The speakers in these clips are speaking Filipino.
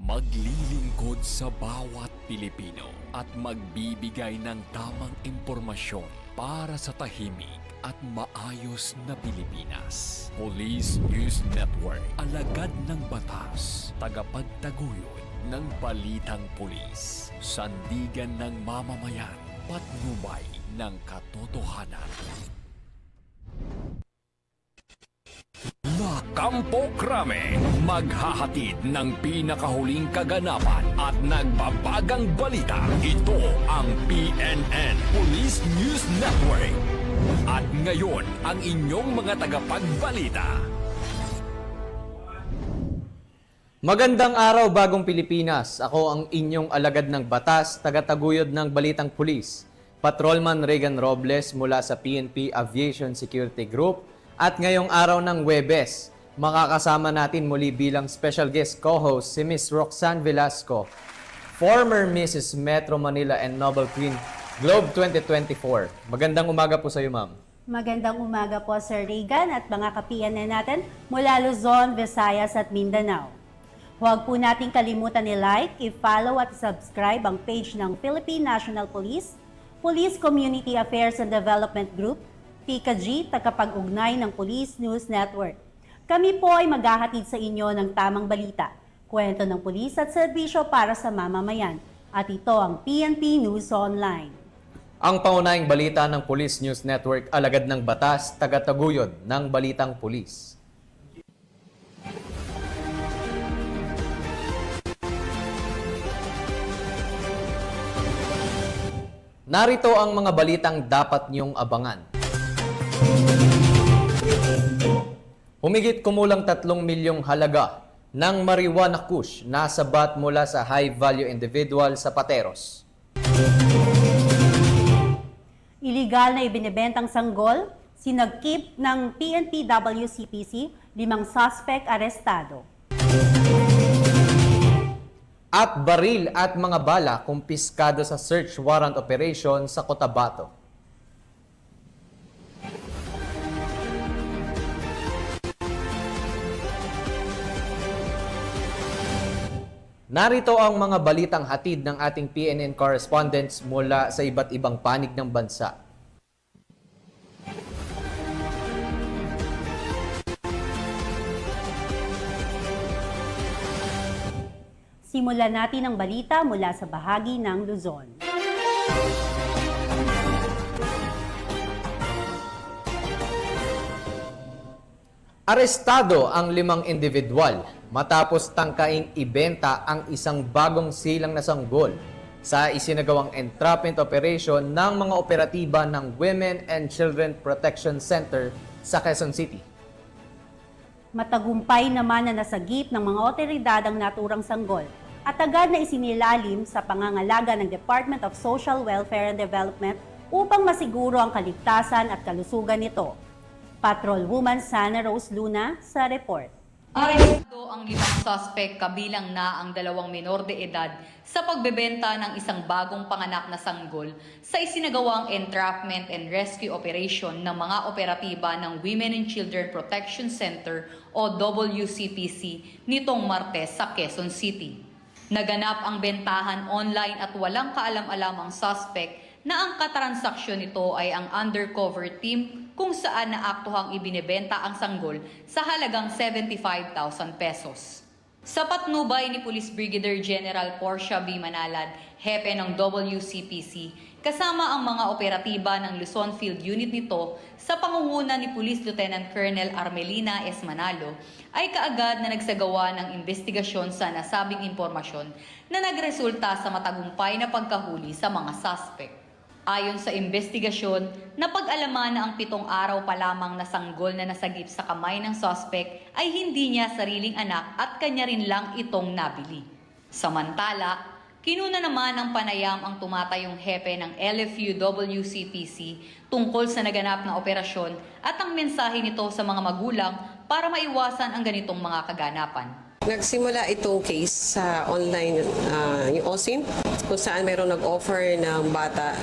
Maglilingkod sa bawat Pilipino at magbibigay ng tamang impormasyon para sa tahimik at maayos na Pilipinas. Police News Network, alagad ng batas, tagapagtaguyod ng balitang pulis, sandigan ng mamamayan, patnubay ng katotohanan. La Campo Crame, maghahatid ng pinakahuling kaganapan at nagbabagang balita. Ito ang PNN Police News Network. At ngayon, ang inyong mga tagapagbalita. Magandang araw, Bagong Pilipinas. Ako ang inyong alagad ng batas, tagataguyod ng Balitang Pulis, Patrolman Regan Robles mula sa PNP Aviation Security Group. At ngayong araw ng Huwebes, makakasama natin muli bilang special guest co-host si Miss Roxanne Velasco, former Mrs. Metro Manila and Nobel Queen Globe 2024. Magandang umaga po sa iyo, ma'am. Magandang umaga po, Sir Regan at mga kapiyanan natin mula Luzon, Visayas at Mindanao. Huwag po nating kalimutan i-like, i-follow at subscribe ang page ng Philippine National Police, Police Community Affairs and Development Group, PCAG, tagapag-ugnay ng Police News Network. Kami po ay maghahatid sa inyo ng tamang balita, kwento ng pulis at serbisyo para sa mamamayan. At ito ang PNP News Online. Ang pangunahing balita ng Police News Network, alagad ng batas, tagataguyod ng Balitang Pulis. Narito ang mga balitang dapat niyong abangan. Humigit kumulang 3 milyong halaga ng marijuana kush nasabat mula sa high-value individual sa Pateros. Iligal na ibinebentang sanggol, sinagkip ng PNP WCPC, 5 suspect arestado. At baril at mga bala kumpiskado sa search warrant operation sa Cotabato. Narito ang mga balitang hatid ng ating PNN correspondents mula sa iba't ibang panig ng bansa. Simulan natin ang balita mula sa bahagi ng Luzon. Arestado ang 5 individual matapos tangkaing ibenta ang isang bagong silang na sanggol sa isinagawang entrapment operation ng mga operatiba ng Women and Children Protection Center sa Quezon City. Matagumpay naman na nasagip ng mga otoridad ang naturang sanggol at agad na isinilalim sa pangangalaga ng Department of Social Welfare and Development upang masiguro ang kaligtasan at kalusugan nito. Patrolwoman Sana Rose Luna sa report. Arestado ang 5 suspect kabilang na ang 2 menor de edad sa pagbebenta ng isang bagong panganak na sanggol sa isinagawang entrapment and rescue operation ng mga operatiba ng Women and Children Protection Center o WCPC nitong Martes sa Quezon City. Naganap ang bentahan online at walang kaalam-alam ang suspect na ang katransaksyon nito ay ang undercover team kung saan naaktuhang ibinebenta ang sanggol sa halagang 75,000 pesos. Sa patnubay ni Police Brigadier General Portia B. Manalad, hepe ng WCPC, kasama ang mga operatiba ng Luzon Field Unit nito sa pangunguna ni Police Lieutenant Colonel Armelina S. Manalo, ay kaagad na nagsagawa ng investigasyon sa nasabing impormasyon na nagresulta sa matagumpay na pagkahuli sa mga suspect. Ayon sa investigasyon, napag-alaman na ang 7 araw pa lamang na sanggol na nasagip sa kamay ng suspect ay hindi niya sariling anak at kanya rin lang itong nabili. Samantala, kinuna naman ng panayam ang tumatayong hepe ng LFU-WCPC tungkol sa naganap na operasyon at ang mensahe nito sa mga magulang para maiwasan ang ganitong mga kaganapan. Nagsimula itong case sa online, yung OSIN, kung saan mayroong nag-offer ng bata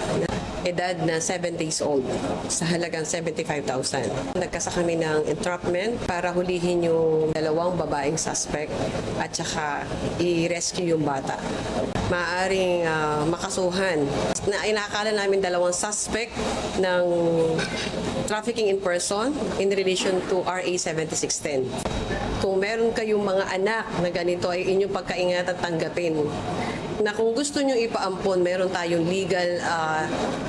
edad na 7 days old sa halagang 75,000. Nagkasa kami ng entrapment para hulihin yung 2 babaeng suspect at saka i-rescue yung bata. Maaaring makasuhan. Inakala namin 2 suspect ng trafficking in person in relation to RA 7610. Kung meron kayong mga anak na ganito ay inyong pagkaingatan tanggapin. Na kung gusto nyo ipaampon, meron tayong legal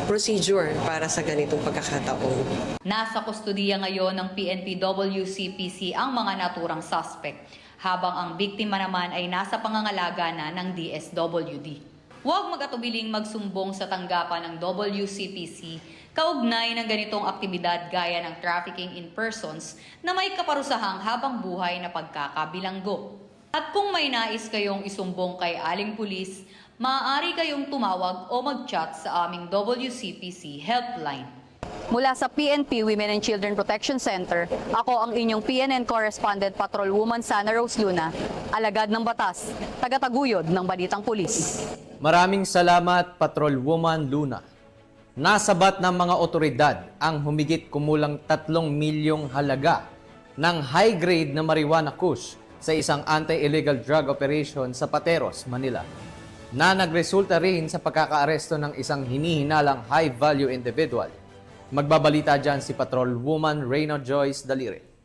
procedure para sa ganitong pagkakataon. Nasa kustudiya ngayon ng PNP-WCPC ang mga naturang suspect, habang ang biktima naman ay nasa pangangalaga na ng DSWD. Huwag mag-atubiling magsumbong sa tanggapan ng WCPC kaugnay ng ganitong aktibidad gaya ng trafficking in persons na may kaparusahang habang buhay na pagkakabilanggo. At kung may nais kayong isumbong kay Aling Pulis, maaari kayong tumawag o mag-chat sa aming WCPC helpline. Mula sa PNP Women and Children Protection Center, ako ang inyong PNN Correspondent Patrolwoman Sana Rose Luna, alagad ng batas, tagataguyod ng Balitang Pulis. Maraming salamat, Patrolwoman Luna. Nasabat ng mga otoridad ang humigit kumulang 3 milyong halaga ng high-grade na marijuana kush sa isang anti-illegal drug operation sa Pateros, Manila, na nagresulta rin sa pagkakaaresto ng isang hinihinalang high-value individual. Magbabalita dyan si Patrolwoman Reyna Joyce Dalire.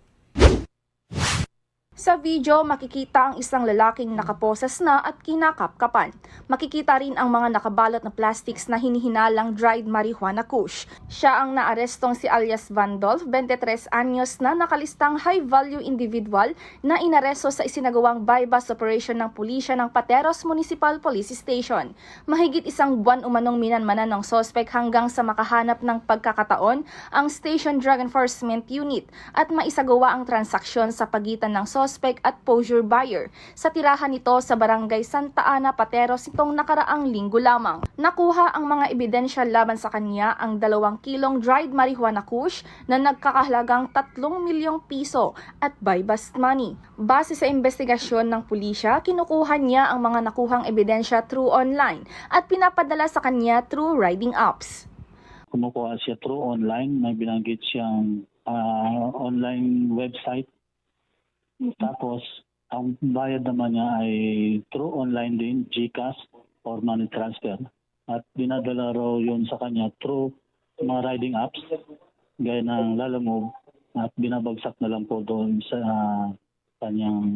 Sa video, makikita ang isang lalaking nakaposes na at kinakapkapan. Makikita rin ang mga nakabalot na plastics na hinihinalang dried marijuana kush. Siya ang naarestong si alias Vandolph, 23 anyos na nakalistang high-value individual na inaresto sa isinagawang bypass operation ng pulisya ng Pateros Municipal Police Station. Mahigit 1 buwan umanong minanmanan ng sospek hanggang sa makahanap ng pagkakataon ang Station Drug Enforcement Unit at maisagawa ang transaksyon sa pagitan ng sospek at posure buyer sa tirahan nito sa Barangay Santa Ana, Pateros itong nakaraang linggo lamang. Nakuha ang mga ebidensya laban sa kanya ang 2 kilong dried marijuana kush na nagkakahalagang 3 milyong piso at buy bust money. Base sa investigasyon ng pulisya, kinukuha niya ang mga nakuhang ebidensya through online at pinapadala sa kanya through riding apps. Kumukuha siya through online, may binanggit siyang online website. Tapos, ang bayad naman niya ay through online din, GCash or money transfer. At dinadala raw yun sa kanya through mga riding apps, gaya ng Lalamove, at binabagsak na lang po doon sa kanyang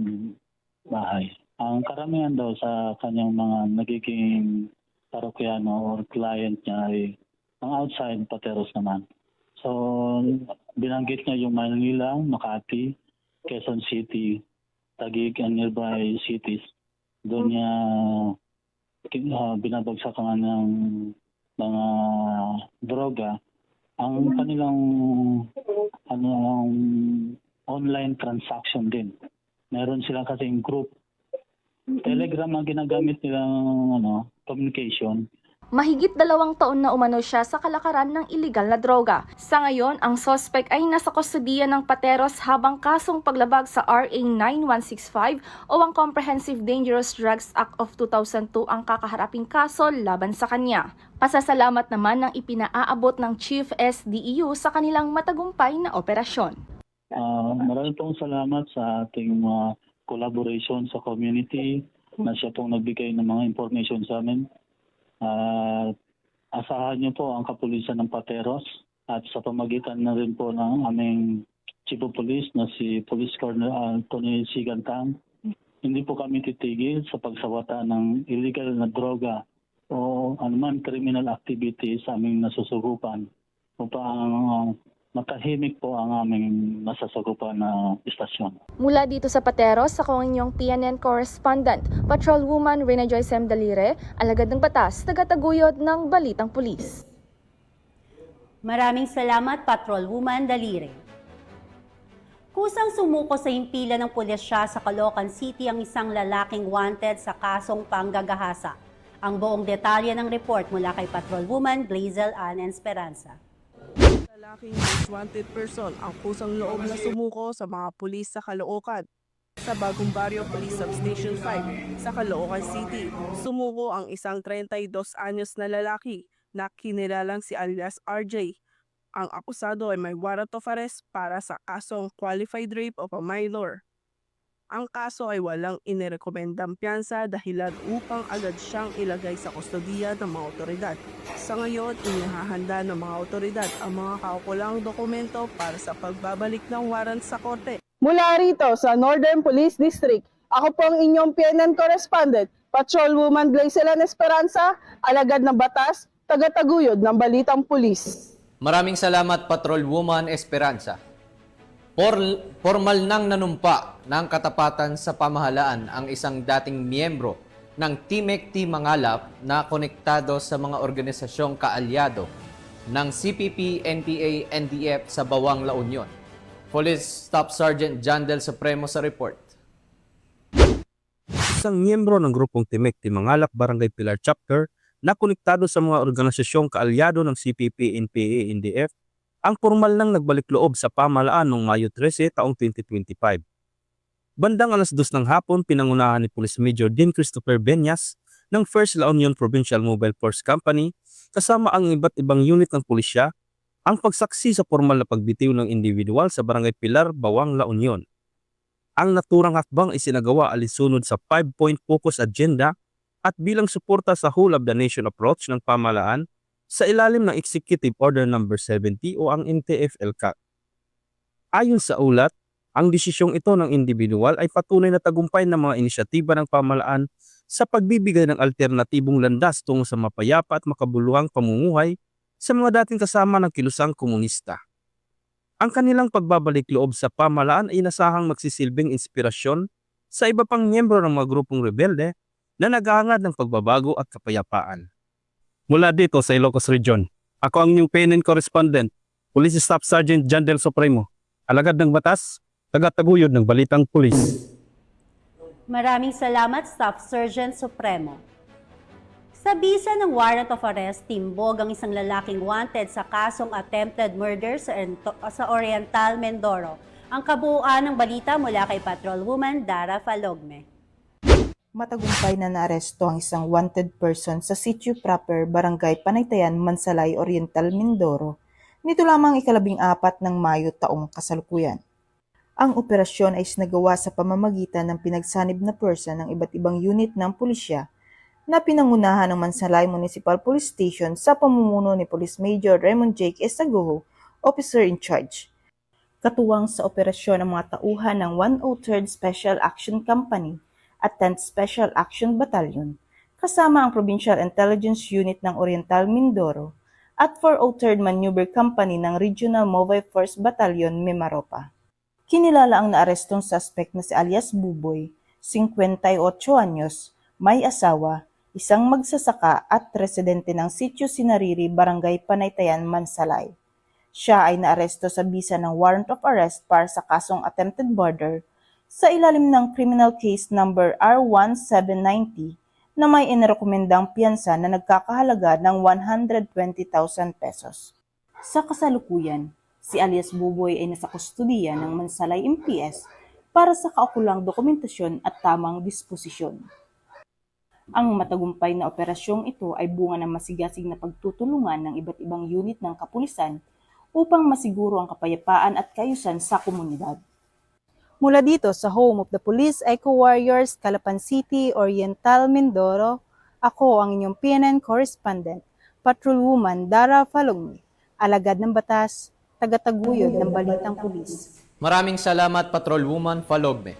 bahay. Ang karamihan daw sa kanyang mga nagiging parokyano or client niya ay ang outside Pateros naman. So, binanggit niya yung Manila, Makati, Quezon City, Taguig and nearby cities. Doon niya binabagsakan ng mga droga. Ang kanilang online transaction din. Meron silang kasing group. Telegram ang ginagamit nilang communication. Mahigit 2 taon na umano siya sa kalakaran ng iligal na droga. Sa ngayon, ang sospek ay nasa kustudiya ng Pateros habang kasong paglabag sa RA 9165 o ang Comprehensive Dangerous Drugs Act of 2002 ang kakaharaping kaso laban sa kanya. Pasasalamat naman ng ipinaaabot ng Chief SDEU sa kanilang matagumpay na operasyon. Maraming pong salamat sa ating collaboration sa community na siya pong nagbigay ng mga information sa amin. Asahan niyo po ang kapulisan ng Pateros at sa pamagitan na rin po ng aming Chief of Police na si Police Colonel Tony Sigantang. Hindi po kami titigil sa pagsawata ng illegal na droga o anuman criminal activity sa aming nasusugupan upang matahimik po ang aming nasasagupan na istasyon. Mula dito sa Pateros, ako ang inyong PNN Correspondent, Patrolwoman Reyna Joyce Dalire, alagad ng batas, tagataguyod ng Balitang Pulis. Maraming salamat, Patrolwoman Dalire. Kusang sumuko sa himpilan ng pulisya sa Caloocan City ang isang lalaking wanted sa kasong panggagahasa. Ang buong detalye ng report mula kay Patrolwoman Blazel Ann Esperanza. Lalaking most wanted person ang kusang loob na sumuko sa mga pulis sa Caloocan. Sa Bagong Barrio Police Substation 5 sa Caloocan City, sumuko ang isang 32 anyos na lalaki na kinilalang si alias RJ. Ang akusado ay may warrant of arrest para sa kasong qualified rape of a minor. Ang kaso ay walang inirekomendang piyansa dahilan upang agad siyang ilagay sa kustodiya ng mga otoridad. Sa ngayon, inihahanda ng mga otoridad ang mga kaukulang dokumento para sa pagbabalik ng warrant sa korte. Mula rito sa Northern Police District, ako po ang inyong PNN correspondent, Patrolwoman Blazelan Esperanza, alagad ng batas, tagataguyod ng Balitang Pulis. Maraming salamat, Patrolwoman Esperanza. Formal nang nanumpa ng katapatan sa pamahalaan ang isang dating miyembro ng Timekti Mangalap na konektado sa mga organisasyong kaalyado ng CPP, NPA, NDF sa Bawang La Union. Police Staff Sergeant John Del Supremo sa report. Isang miyembro ng grupong Timekti Mangalap Barangay Pilar Chapter na konektado sa mga organisasyong kaalyado ng CPP, NPA, NDF ang formal nang nagbalik loob sa pamahalaan noong Mayo 13 taong 2025. Bandang alas 2 ng hapon, pinangunahan ni Police Major Dean Christopher Benyas ng 1st La Union Provincial Mobile Force Company kasama ang iba't ibang unit ng pulisya ang pagsaksi sa formal na pagbitiw ng individual sa Barangay Pilar, Bawang La Union. Ang naturang hakbang ay sinagawa alinsunod sa 5-point focus agenda at bilang suporta sa whole of the nation approach ng pamahalaan sa ilalim ng Executive Order No. 70 o ang NTF-ELCAC. Ayon sa ulat, ang desisyong ito ng individual ay patunay na tagumpay ng mga inisyatiba ng pamahalaan sa pagbibigay ng alternatibong landas tungo sa mapayapa at makabuluhang pamumuhay sa mga dating kasama ng kilusang komunista. Ang kanilang pagbabalik loob sa pamahalaan ay nasahang magsisilbing inspirasyon sa iba pang miyembro ng mga grupong rebelde na naghahangad ng pagbabago at kapayapaan. Mula dito sa Ilocos Region, ako ang inyong PNN correspondent, Police Staff Sergeant John Del Supremo, alagad ng batas, tagataguyod ng Balitang Pulis. Maraming salamat, Staff Sergeant Supremo. Sa bisa ng warrant of arrest, timbog ang isang lalaking wanted sa kasong attempted murder sa Oriental, Mindoro. Ang kabuuan ng balita mula kay Patrolwoman Dara Falogme. Matagumpay na naaresto ang isang wanted person sa Sitio Proper, Barangay Panaytayan, Mansalay, Oriental, Mindoro, nito lamang 14 ng Mayo taong kasalukuyan. Ang operasyon ay sinagawa sa pamamagitan ng pinagsanib na person ng iba't ibang unit ng pulisya na pinangunahan ng Mansalay Municipal Police Station sa pamumuno ni Police Major Raymond Jake Esagoho, Officer in Charge. Katuwang sa operasyon ang mga tauhan ng 103rd Special Action Company at 10th Special Action Battalion, kasama ang Provincial Intelligence Unit ng Oriental Mindoro at 403rd Maneuver Company ng Regional Mobile Force Battalion, Mimaropa. Kinilala ang naarestong suspect na si alias Buboy, 58 anyos, may asawa, isang magsasaka at residente ng Sitio Sinariri, Barangay Panaytayan, Mansalay. Siya ay naaresto sa bisa ng warrant of arrest para sa kasong attempted murder sa ilalim ng criminal case number R1790 na may inirekomendang piyansa na nagkakahalaga ng 120,000 pesos. Sa kasalukuyan, si alias Buboy ay nasa kustudiya ng Mansalay MPS para sa kaukulang dokumentasyon at tamang disposisyon. Ang matagumpay na operasyong ito ay bunga ng masigasig na pagtutulungan ng iba't ibang unit ng kapulisan upang masiguro ang kapayapaan at kaayusan sa komunidad. Mula dito sa home of the Police Eco Warriors, Calapan City, Oriental, Mindoro, ako ang inyong PNN correspondent, Patrolwoman Dara Falogme, alagad ng batas, tagataguyod ng Balitang Pulis. Maraming salamat, Patrolwoman Falogme.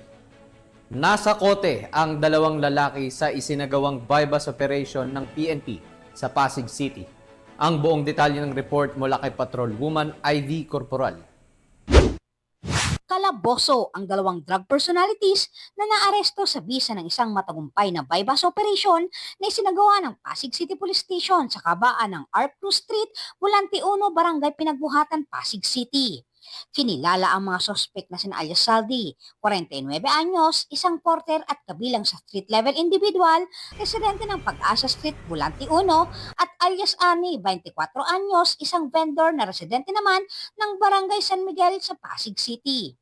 Nasa kote ang dalawang lalaki sa isinagawang bypass operation ng PNP sa Pasig City. Ang buong detalye ng report mula kay Patrolwoman Ivy Corporal. Kalaboso ang dalawang drug personalities na naaresto sa bisa ng isang matagumpay na bypass operation na isinagawa ng Pasig City Police Station sa kabaan ng Art Cruz Street, Volante 1, Barangay Pinagbuhatan, Pasig City. Kinilala ang mga sospek na sina alias Saldi, 49 anyos, isang porter at kabilang sa street-level individual, residente ng Pag-asa Street, Volante 1, at alias Ani, 24 anyos, isang vendor na residente naman ng Barangay San Miguel sa Pasig City.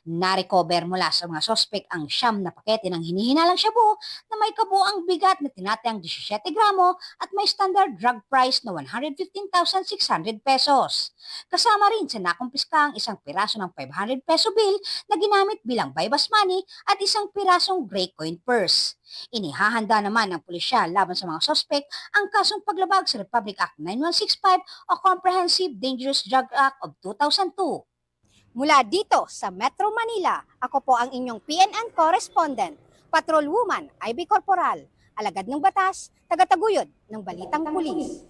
Na-recover mula sa mga sospek ang 9 na pakete ng hinihinalang shabu na may kabuang bigat na tinatayang 17 gramo at may standard drug price na 115,600 pesos. Kasama rin sa nakumpiska ang isang piraso ng 500 peso bill na ginamit bilang buy-bus money at isang pirasong gray coin purse. Inihahanda naman ng pulisya laban sa mga sospek ang kasong paglabag sa Republic Act 9165 o Comprehensive Dangerous Drug Act of 2002. Mula dito sa Metro Manila, ako po ang inyong PNN correspondent, Patrolwoman Ivy Corporal, alagad ng batas, tagataguyod ng balitang pulis.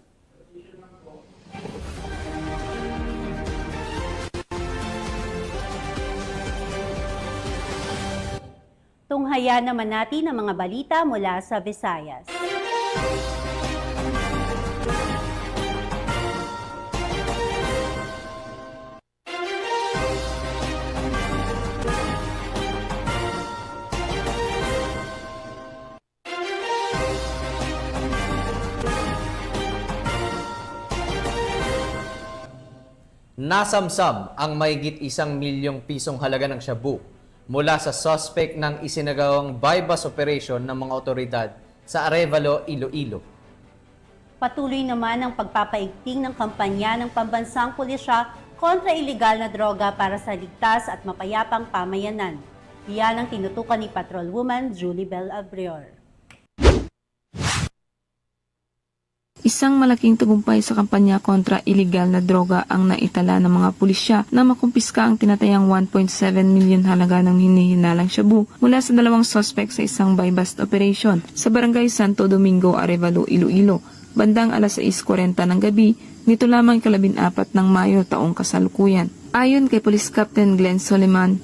Tunghaya naman natin ang mga balita mula sa Visayas. Nasamsam ang mahigit 1 milyong pisong halaga ng shabu mula sa suspect ng isinagawang buy-bus operation ng mga otoridad sa Arevalo, Iloilo. Patuloy naman ang pagpapaigting ng kampanya ng pambansang pulisya kontra ilegal na droga para sa ligtas at mapayapang pamayanan. Iyan ang tinutukan ni Patrolwoman Julie Bell Abrior. Isang malaking tagumpay sa kampanya kontra iligal na droga ang naitala ng mga pulisya na makumpiska ang tinatayang 1.7 milyon halaga ng hinihinalang shabu mula sa 2 suspect sa isang buy-bust operation sa Barangay Santo Domingo, Arevalo, Iloilo, bandang alas 6:40 ng gabi nito lamang 14 ng Mayo taong kasalukuyan. Ayon kay Police Captain Glenn Suliman,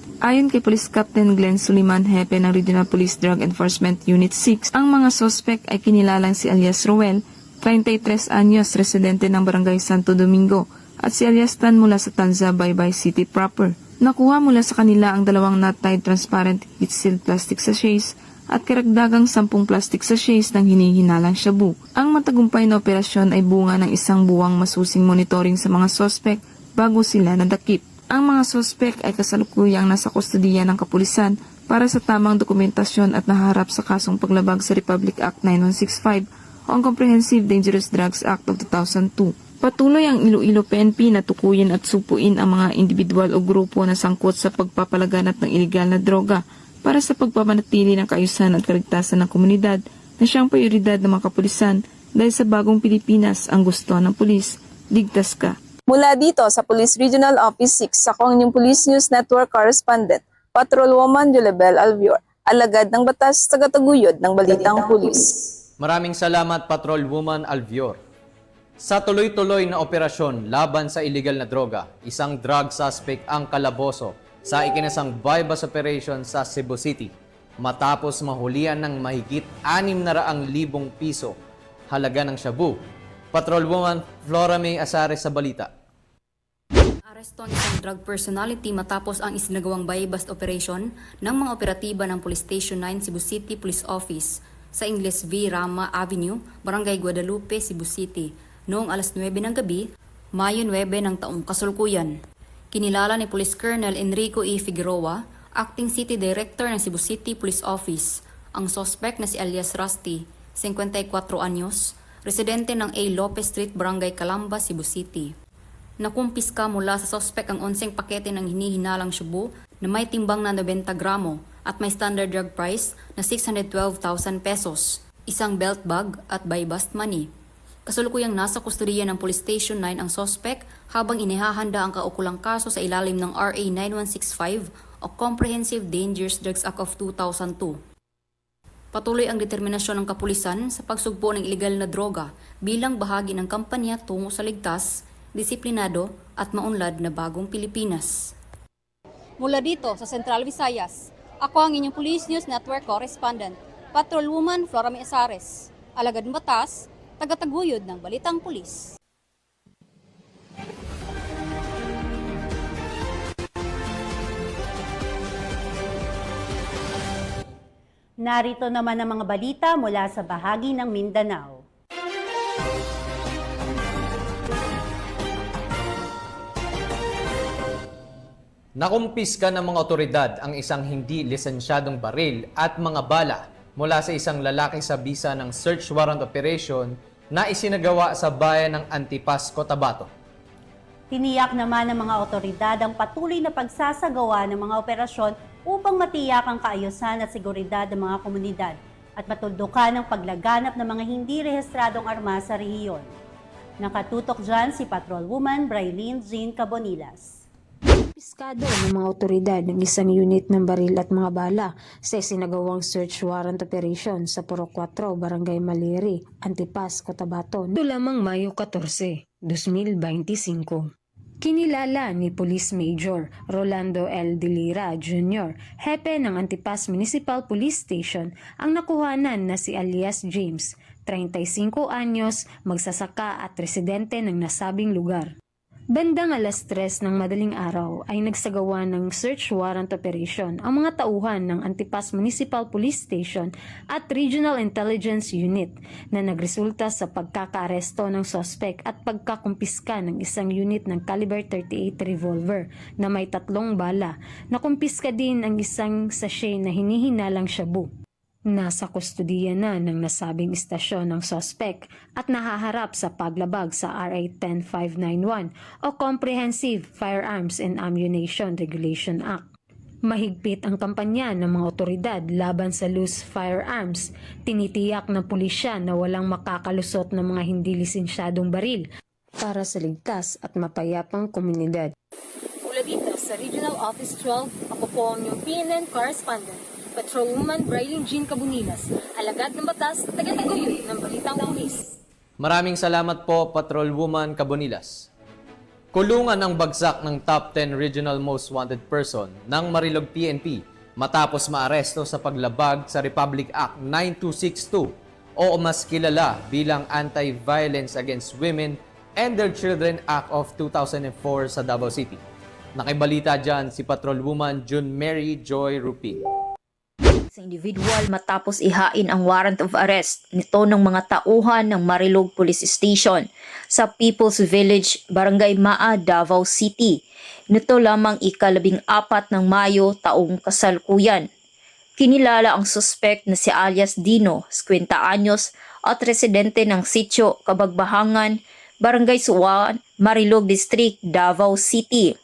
hepe ng Regional Police Drug Enforcement Unit 6, ang mga suspect ay kinilalang si alias Roel, 33 anyos, residente ng Barangay Santo Domingo, at si alias Tan mula sa Tanza, Baybay City proper. Nakuha mula sa kanila ang 2 knot-tied transparent heat-sealed plastic sachets at karagdagang 10 plastic sachets ng hinihinalang shabu. Ang matagumpay na operasyon ay bunga ng 1 buwang masusing monitoring sa mga sospek bago sila nadakip. Ang mga sospek ay kasalukuyang nasa kustodiya ng kapulisan para sa tamang dokumentasyon at naharap sa kasong paglabag sa Republic Act 9165 o ang Comprehensive Dangerous Drugs Act of 2002. Patuloy ang Iloilo PNP na tukuyin at supuin ang mga individual o grupo na sangkot sa pagpapalaganap ng iligal na droga para sa pagpapanatili ng kaayusan at kaligtasan ng komunidad na siyang prioridad ng mga kapulisan dahil sa bagong Pilipinas ang gusto ng pulis. Ligtas ka. Mula dito sa Police Regional Office 6, ako ang inyong Police News Network correspondent, Patrolwoman Julie Bell Abrior, alagad ng batas, tagataguyod ng balitang pulis. Maraming salamat, Patrolwoman Alvior. Sa tuloy-tuloy na operasyon laban sa illegal na droga, isang drug suspect ang kalaboso sa ikinasang buy-bus operation sa Cebu City matapos mahulihan ng mahigit 600,000 piso halaga ng shabu. Patrolwoman Flora May Asares sa balita. Aresto ang isang drug personality matapos ang isinagawang buy-bust operation ng mga operatiba ng Police Station 9 Cebu City Police Office sa Ingles V. Rama Avenue, Barangay Guadalupe, Cebu City, noong alas 9 ng gabi, Mayo 9 ng taong kasalukuyan. Kinilala ni Police Colonel Enrico E. Figueroa, Acting City Director ng Cebu City Police Office, ang suspect na si alias Rusty, 54 anyos, residente ng A. Lopez Street, Barangay Calamba, Cebu City. Nakumpiska mula sa suspect ang 11 pakete ng hinihinalang shabu na may timbang na 90 gramo at may standard drug price na 612,000 pesos, isang belt bag at buy-bust money. Kasalukuyang nasa kustodiya ng Police Station 9 ang suspect habang inihahanda ang kaukulang kaso sa ilalim ng RA 9165 o Comprehensive Dangerous Drugs Act of 2002. Patuloy ang determinasyon ng kapulisan sa pagsugpo ng ilegal na droga bilang bahagi ng kampanya tungo sa ligtas, disiplinado at maunlad na bagong Pilipinas. Mula dito sa Central Visayas, ako ang inyong Police News Network correspondent, Patrolwoman Flora May Asares, alagad ng batas, tagataguyod ng balitang pulis. Narito naman ang mga balita mula sa bahagi ng Mindanao. Nakumpiska ng mga otoridad ang isang hindi lisensyadong baril at mga bala mula sa isang lalaki sa bisa ng search warrant operation na isinagawa sa bayan ng Antipas, Cotabato. Tiniyak naman ng mga otoridad ang patuloy na pagsasagawa ng mga operasyon upang matiyak ang kaayusan at seguridad ng mga komunidad at matuldukan ang paglaganap ng mga hindi rehistradong armas sa rehiyon. Nakatutok dyan si Patrolwoman Brailyn Jean Cabonilas. Piskado ng mga otoridad ng isang unit ng baril at mga bala sa isinagawang search warrant operation sa Purok 4, Barangay Maliri, Antipas, Cotabato. Ito lamang Mayo 14, 2025. Kinilala ni Police Major Rolando L. Dilira Jr., hepe ng Antipas Municipal Police Station, ang nakuhanan na si alias James, 35 anyos, magsasaka at residente ng nasabing lugar. Bandang 3:00 ng madaling araw ay nagsagawa ng search warrant operation ang mga tauhan ng Antipas Municipal Police Station at Regional Intelligence Unit na nagresulta sa pagkakaaresto ng sospek at pagkakumpiska ng isang unit ng caliber 38 revolver na may 3 bala. Nakumpiska din ang isang sachet na hinihinalang shabu. Nasa kustudiya na ng nasabing istasyon ng sospek at nahaharap sa paglabag sa RA 10591 o Comprehensive Firearms and Ammunition Regulation Act. Mahigpit ang kampanya ng mga otoridad laban sa loose firearms. Tinitiyak ng pulisya na walang makakalusot ng mga hindi lisensyadong baril para sa ligtas at mapayapang komunidad. Mula dito sa Regional Office 12, ako po ang inyong PNN correspondent, Patrolwoman Brailyn Jean Cabonilas, alagad ng batas, tagataguyod ng Balitang Pulis. Maraming salamat po, Patrolwoman Cabonilas. Kulungan ang bagsak ng top 10 regional most wanted person ng Marilog PNP matapos maaresto sa paglabag sa Republic Act 9262 o mas kilala bilang Anti-Violence Against Women and Their Children Act of 2004 sa Davao City. Nakibalita dyan si Patrolwoman June Mary Joy Rupin. Sa individual matapos ihain ang warrant of arrest nito ng mga tauhan ng Marilog Police Station sa People's Village, Barangay Maa, Davao City. Nito lamang ika-14 ng Mayo taong kasalukuyan. Kinilala ang suspect na si alias Dino, 50 anyos at residente ng Sitio, Kabagbahangan, Barangay Suwan, Marilog District, Davao City.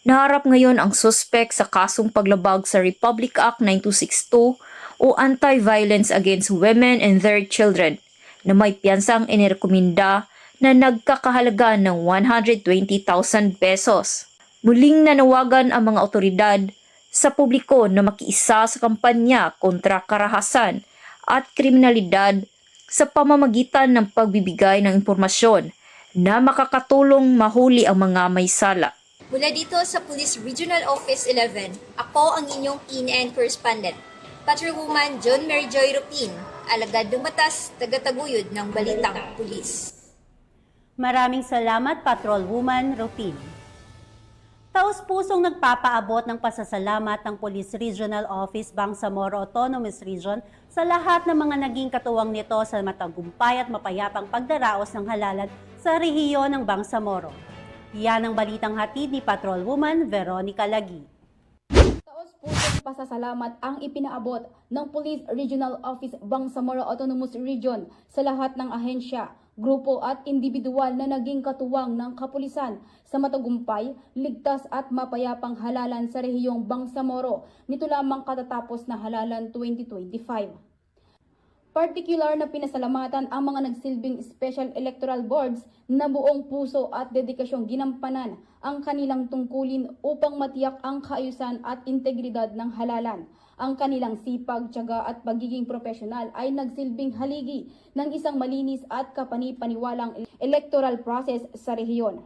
Naharap ngayon ang suspek sa kasong paglabag sa Republic Act 9262 o Anti-Violence Against Women and Their Children na may piyansang inirekomenda na nagkakahalaga ng 120,000 pesos. Muling nanawagan ang mga otoridad sa publiko na makiisa sa kampanya kontra karahasan at kriminalidad sa pamamagitan ng pagbibigay ng impormasyon na makakatulong mahuli ang mga may sala. Mula dito sa Police Regional Office 11, ako ang inyong PNN correspondent, Patrolwoman June Mary Joy Rupin, alagad ng batas, tagataguyod ng Balitang Pulis. Maraming salamat, Patrolwoman Rupin. Taos-pusong nagpapaabot ng pasasalamat ng Police Regional Office Bangsamoro Autonomous Region sa lahat ng mga naging katuwang nito sa matagumpay at mapayapang pagdaraos ng halalan sa rehiyon ng Bangsamoro. Yan ang balitang hatid ni Patrolwoman Veronica Lagi. Taos-pusong pasasalamat ang ipinaabot ng Police Regional Office Bangsamoro Autonomous Region sa lahat ng ahensya, grupo at individual na naging katuwang ng kapulisan sa matagumpay, ligtas at mapayapang halalan sa rehiyong Bangsamoro nito lamang katatapos na halalan 2025. Partikular na pinasalamatan ang mga nagsilbing Special Electoral Boards na buong puso at dedikasyong ginampanan ang kanilang tungkulin upang matiyak ang kaayusan at integridad ng halalan. Ang kanilang sipag, tiyaga at pagiging profesional ay nagsilbing haligi ng isang malinis at kapani-paniwalang electoral process sa rehiyon.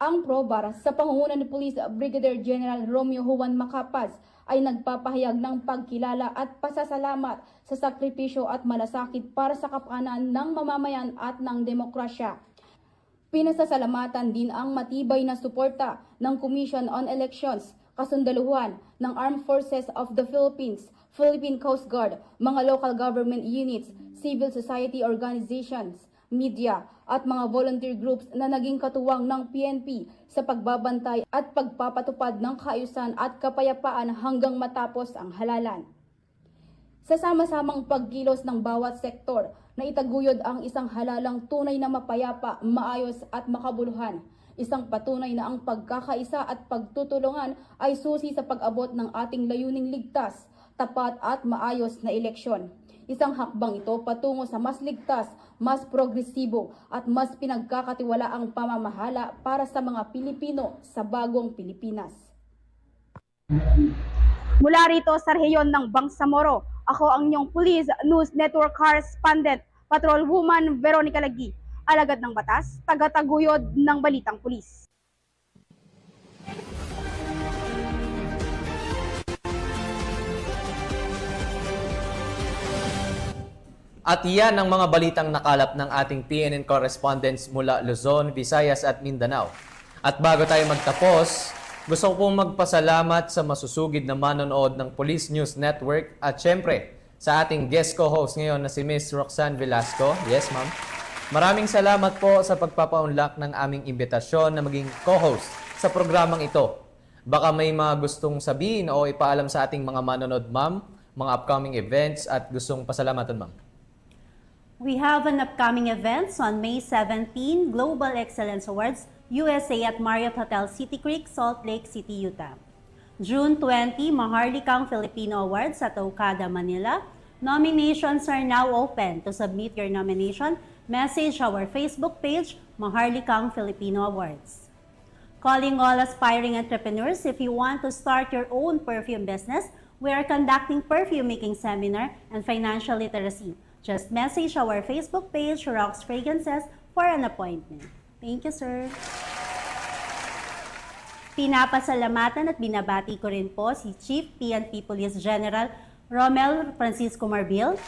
Ang PROBAR sa pangunguna ni Police Brigadier General Romeo Juan Macapaz ay nagpapahayag ng pagkilala at pasasalamat sa sakripisyo at malasakit para sa kapakanan ng mamamayan at ng demokrasya. Pinasasalamatan din ang matibay na suporta ng Commission on Elections, kasundaluhan ng Armed Forces of the Philippines, Philippine Coast Guard, mga local government units, civil society organizations, media at mga volunteer groups na naging katuwang ng PNP sa pagbabantay at pagpapatupad ng kaayusan at kapayapaan hanggang matapos ang halalan. Sa sama-samang pagkilos ng bawat sektor na itaguyod ang isang halalang tunay na mapayapa, maayos at makabuluhan, isang patunay na ang pagkakaisa at pagtutulungan ay susi sa pag-abot ng ating layuning ligtas, tapat at maayos na eleksyon. Isang hakbang ito patungo sa mas ligtas, mas progresibo at mas pinagkakatiwalaang pamamahala para sa mga Pilipino sa bagong Pilipinas. Mula rito sa rehiyon ng Bangsamoro, ako ang inyong Police News Network Correspondent, Patrolwoman Veronica Lagi, alagad ng batas, tagataguyod ng Balitang Pulis. At yan ang mga balitang nakalap ng ating PNN correspondents mula Luzon, Visayas at Mindanao. At bago tayo magtapos, gusto ko pong magpasalamat sa masusugid na manonood ng Police News Network at syempre sa ating guest co-host ngayon na si Miss Roxanne Velasco. Yes, ma'am. Maraming salamat po sa pagpapaunlak ng aming imbitasyon na maging co-host sa programang ito. Baka may mga gustong sabihin o ipaalam sa ating mga manonood, ma'am, mga upcoming events at gustong pasalamatan, ma'am. We have an upcoming events on May 17, Global Excellence Awards, USA at Marriott Hotel City Creek, Salt Lake City, Utah. June 20, Maharlikang Filipino Awards at Okada, Manila. Nominations are now open. To submit your nomination, message our Facebook page, Maharlikang Filipino Awards. Calling all aspiring entrepreneurs, if you want to start your own perfume business, we are conducting perfume making seminar and financial literacy. Just message our Facebook page, Rox Fragrances, for an appointment. Thank you, sir. Pinapasalamatan at binabati ko rin po si Chief PNP Police General Romel Francisco Marbil,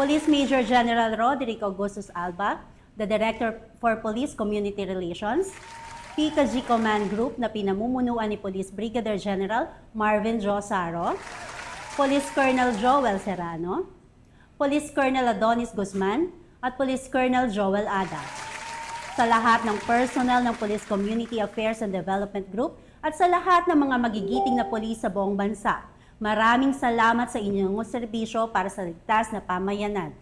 Police Major General Roderick Augustus Alba, the Director for Police Community Relations, PKG Command Group na pinamumunuan ni Police Brigadier General Marvin Josaro, Police Colonel Joel Serrano, Police Colonel Adonis Guzman, at Police Colonel Joel Ada. Sa lahat ng personnel ng Police Community Affairs and Development Group at sa lahat ng mga magigiting na polis sa buong bansa, maraming salamat sa inyong serbisyo para sa ligtas na pamayanan.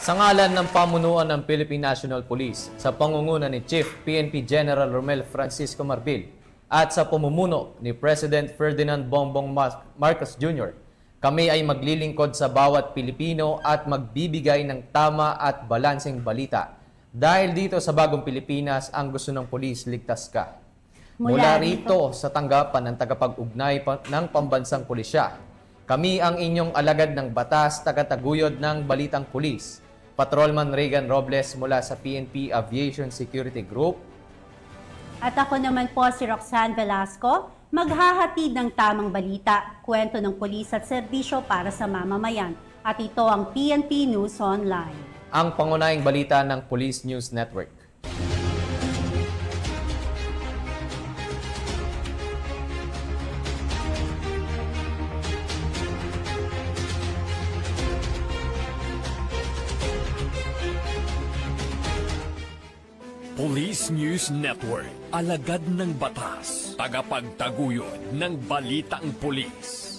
Sa ngalan ng pamunuan ng Philippine National Police, sa pangunguna ni Chief PNP General Romel Francisco Marbil, at sa pamumuno ni President Ferdinand Bongbong Marcos Jr., kami ay maglilingkod sa bawat Pilipino at magbibigay ng tama at balanseng balita. Dahil dito sa bagong Pilipinas, ang gusto ng pulis, ligtas ka. Mula rito sa tanggapan ng tagapag-ugnay ng pambansang pulisya, kami ang inyong alagad ng batas, tagataguyod ng Balitang Pulis, Patrolman Regan Robles mula sa PNP Aviation Security Group. At ako naman po si Roxanne Velasco, maghahatid ng tamang balita, kwento ng pulis at serbisyo para sa mamamayan. At ito ang PNP News Online, ang pangunahing balita ng Police News Network. Police News Network, alagad ng batas, tagapagtaguyod ng balitang pulis.